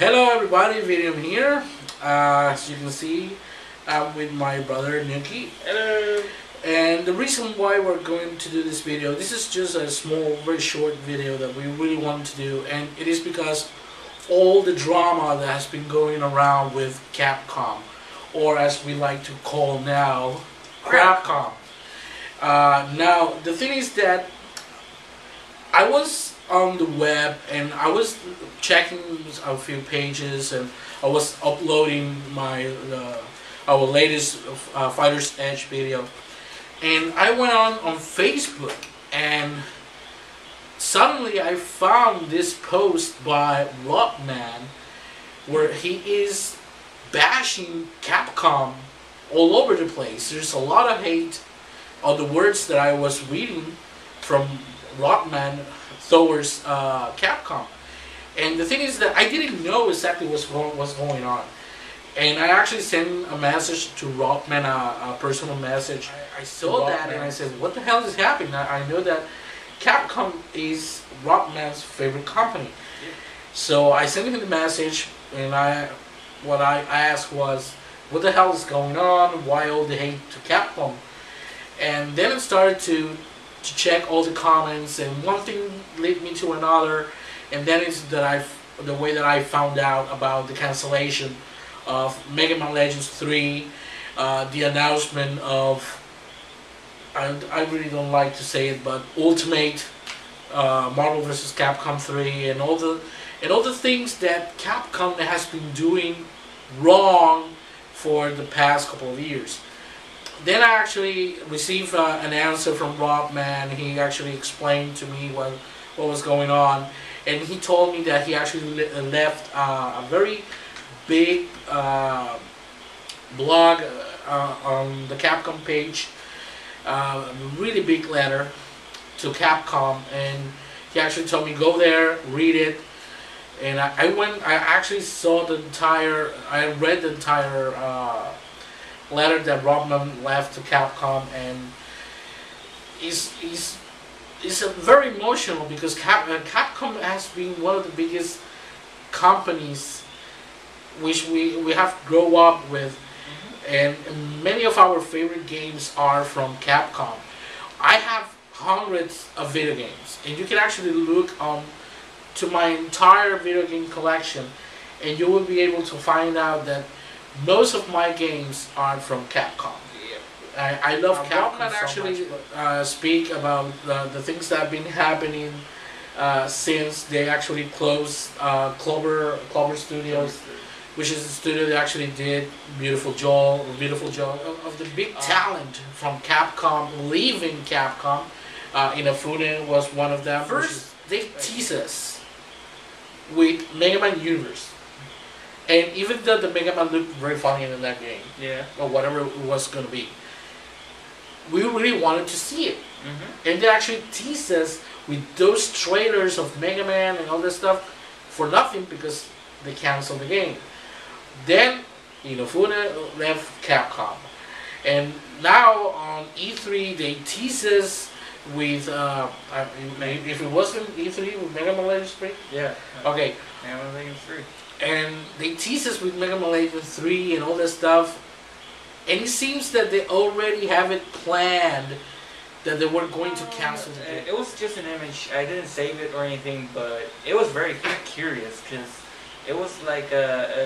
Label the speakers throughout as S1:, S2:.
S1: Hello everybody, VIDIUM here. As you can see, I'm with my brother Nuki.
S2: Hello.
S1: And the reason why we're going to do this video, this is just a small, very short video that we really want to do, and it is because all the drama that has been going around with Capcom, or as we like to call now, Crapcom. Now, the thing is that I was on the web and I was checking a few pages and I was uploading my our latest Fighter's Edge video, and I went on Facebook and suddenly I found this post by Rockman where he is bashing Capcom all over the place. There's a lot of hate on the words that I was reading from Rockman towards Capcom. And the thing is that I didn't know exactly what's going on. And I actually sent a message to Rockman, a personal message. I saw that and I said, what the hell is happening? I know that Capcom is Rockman's favorite company. Yeah. So I sent him the message, and what I asked was, what the hell is going on? Why all the hate to Capcom? And then it started to check all the comments, and one thing led me to another, and then it's that the way that I found out about the cancellation of Mega Man Legends 3, the announcement of, I really don't like to say it, but Ultimate Marvel vs. Capcom 3, and all the things that Capcom has been doing wrong for the past couple of years. Then I actually received an answer from Rockman. He actually explained to me what was going on, and he told me that he actually left a very big blog on the Capcom page, a really big letter to Capcom, and he actually told me go there, read it. And I actually saw I read the entire letter that Rockman left to Capcom, and it's very emotional because Capcom has been one of the biggest companies which we have grown up with, and many of our favorite games are from Capcom. I have hundreds of video games, and you can actually look to my entire video game collection, and you will be able to find out that most of my games are from Capcom. Yeah. I love Capcom actually so much, speak about the things that have been happening since they actually closed Clover Studios, which is the studio that actually did Beautiful Joe of the big talent from Capcom leaving Capcom. Inafune was one of them. First, they tease us with Mega Man Universe. And even though the Mega Man looked very funny in that game, yeah, or whatever it was going to be, we really wanted to see it. And they actually teased us with those trailers of Mega Man and all this stuff for nothing because they canceled the game. Then Inafune left Capcom, and now on E3 they tease us with if it wasn't E3 with Mega Man Legends 3, yeah, okay, Mega Man Legends 3. And they tease us with Mega Man Legends 3 and all that stuff, and it seems that they already have it planned that they were going to cancel the game.
S2: It was just an image. I didn't save it or anything, but it was very curious because it was like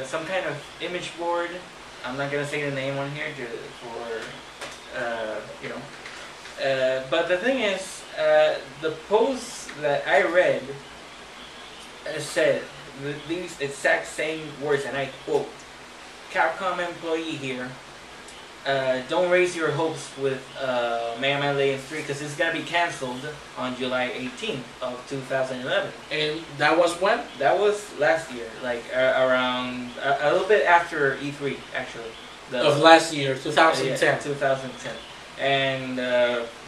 S2: some kind of image board. I'm not gonna say the name on here but the thing is, the post that I read said these exact same words, and I quote, Capcom employee here, don't raise your hopes with Mega Man Legends 3 because it's going to be cancelled on July 18th of 2011.
S1: And that was when?
S2: That was last year, like around, a little bit after E3 actually.
S1: Of last year, 2010.
S2: Yeah, 2010. And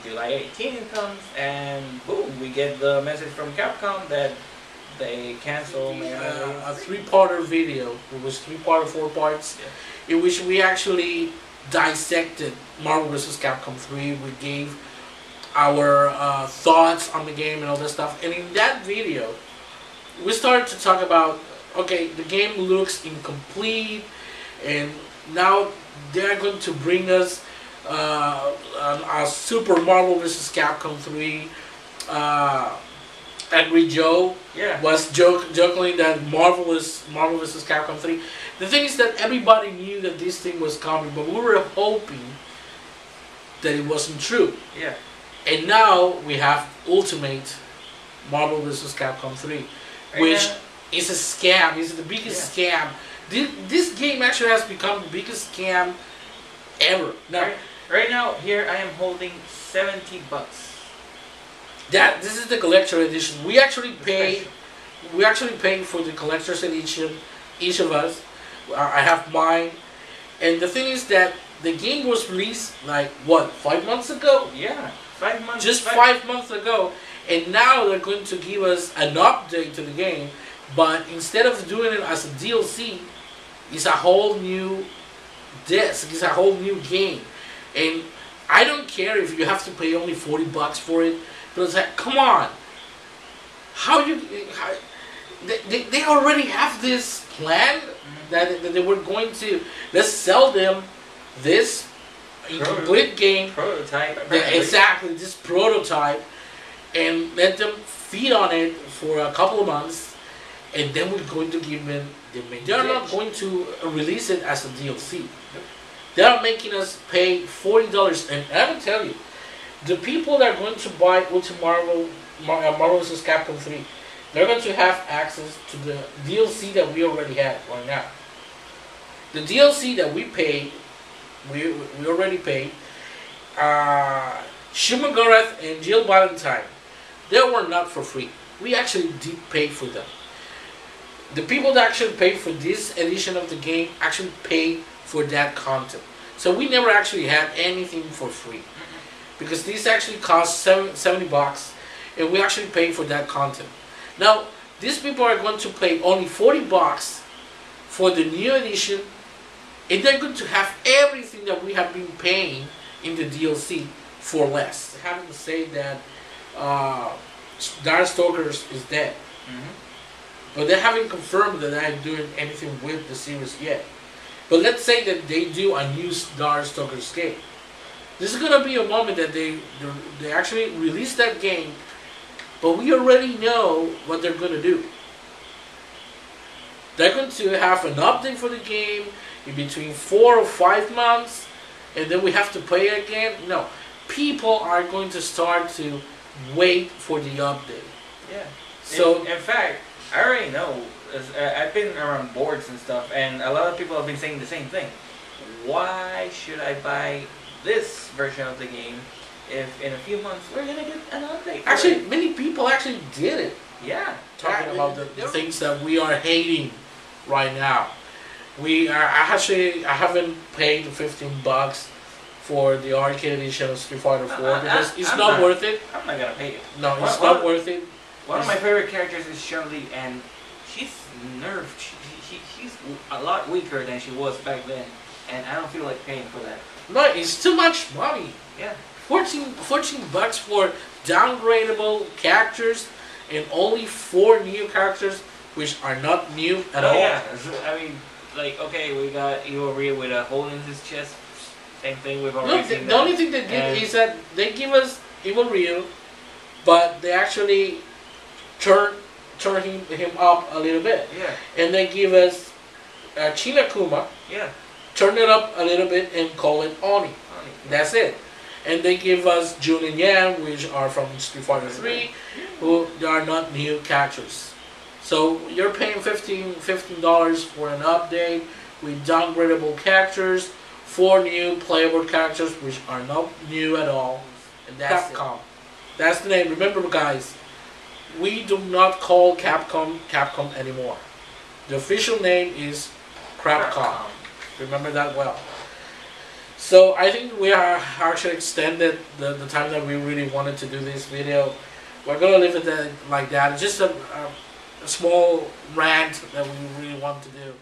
S2: July 18th comes, and boom, we get the message from Capcom that they canceled
S1: a three-parter video. It was 3 parts, 4 parts, yeah, in which we actually dissected Marvel vs. Capcom 3. We gave our thoughts on the game and all that stuff. And in that video, we started to talk about okay, the game looks incomplete, and now they're going to bring us a Super Marvel vs. Capcom 3. Angry Joe was jokingly that Marvel vs. Capcom 3. The thing is that everybody knew that this thing was coming, but we were hoping that it wasn't true.
S2: Yeah.
S1: And now we have Ultimate Marvel vs. Capcom 3, which is a scam. It's the biggest scam. This game actually has become the biggest scam ever. Now,
S2: right now, here I am holding $70.
S1: This is the collector edition. We actually paid for the collector's edition, each of us. I have mine, and the thing is that the game was released like what, 5 months ago?
S2: Yeah, 5 months.
S1: Just 5 months ago, and now they're going to give us an update to the game, but instead of doing it as a DLC, it's a whole new disc. It's a whole new game, and I don't care if you have to pay only $40 for it. But it's like, come on, they already have this plan that they were going to, let's sell them this incomplete game,
S2: prototype,
S1: exactly, this prototype, and let them feed on it for a couple of months, and then we're going to give them the main. They're not going to release it as a DLC. They're making us pay $40, and I will tell you, the people that are going to buy Ultimate Marvel vs. Capcom 3, they're going to have access to the DLC that we already have right now. The DLC that we paid, we already paid, Shuma Gorath and Jill Valentine, they were not for free. We actually did pay for them. The people that actually paid for this edition of the game actually paid for that content. So we never actually had anything for free. Because these actually cost $70, and we actually pay for that content. Now, these people are going to pay only $40 for the new edition, and they're going to have everything that we have been paying in the DLC for less. Having to say that Darkstalkers is dead, but they haven't confirmed that I'm doing anything with the series yet. But let's say that they do a new Darkstalkers game. This is gonna be a moment that they actually release that game, but we already know what they're gonna do. They're going to have an update for the game in between 4 or 5 months, and then we have to pay again. No, people are going to start to wait for the update.
S2: Yeah.
S1: So
S2: in fact, I already know. I've been around boards and stuff, and a lot of people have been saying the same thing. Why should I buy this version of the game if in a few months we're gonna get an update?
S1: Actually, many people actually did it.
S2: Yeah.
S1: Talking about the things that we are hating right now. I haven't paid $15 for the arcade edition of Street Fighter 4 because it's not worth it.
S2: I'm not gonna pay it.
S1: No, it's not worth it.
S2: One of my favorite characters is Shirley, and she's nerfed. She's a lot weaker than she was back then, and I don't feel like paying for that.
S1: No, it's too much money.
S2: Yeah.
S1: $14 for downgradable characters and only 4 new characters, which are not new at all.
S2: Yeah, I mean, like, okay, we got Evil Ryu with a hole in his chest. Same thing we've already seen.
S1: The only thing they did is that they give us Evil Ryu, but they actually turn him up a little bit.
S2: Yeah.
S1: And they give us Chinakuma.
S2: Yeah.
S1: Turn it up a little bit and call it Oni. That's it. And they give us Jun and Yan, which are from Street Fighter 3, who are not new characters. So you're paying $15 for an update with downgradable characters, 4 new playable characters, which are not new at all. And that's Capcom. That's the name. Remember, guys, we do not call Capcom Capcom anymore. The official name is Crapcom. Remember that well. So I think we are actually extended the time that we really wanted to do this video. We're gonna leave it like that. It's just a small rant that we really want to do.